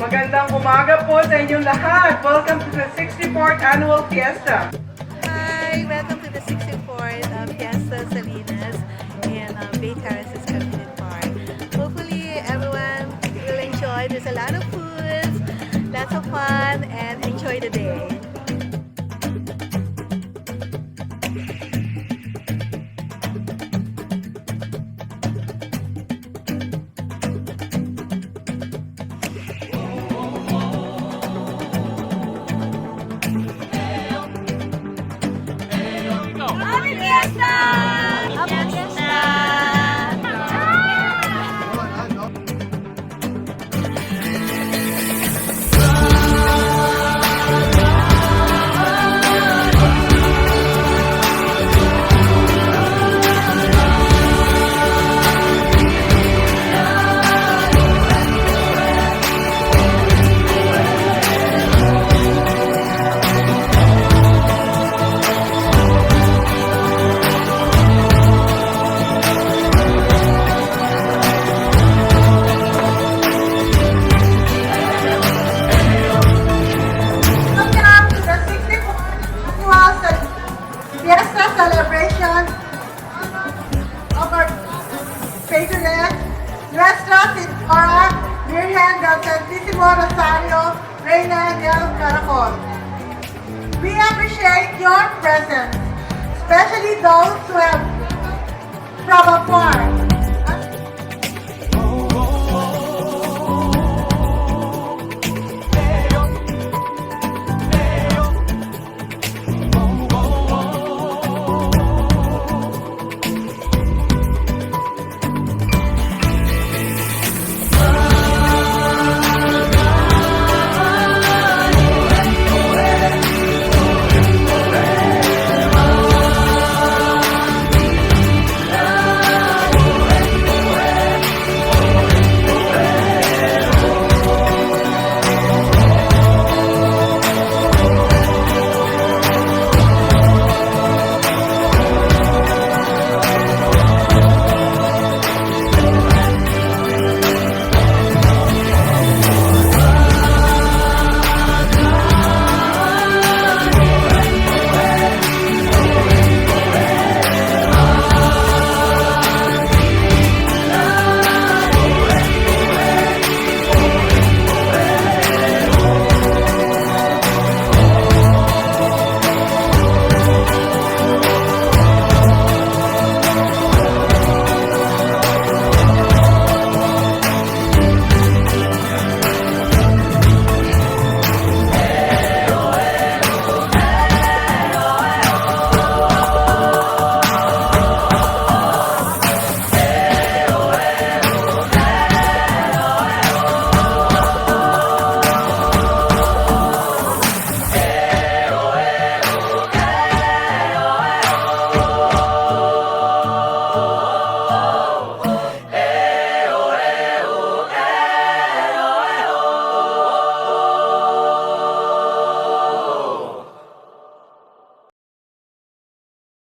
Magandang umaga po sa inyong lahat. Welcome to the 64th Annual Fiesta. Hi! Welcome to the 64th Fiesta Salinas in Bay Terraces, Cavite Park. Hopefully everyone will enjoy. There's a lot of foods, lots of fun, and enjoy the day. Happy Fiesta! Happy Fiesta! Fiesta celebration of our patroness, Nuestra Señora Virgen del Santísimo Rosario, Reina del Caracol. We appreciate your presence, especially those who have from afar.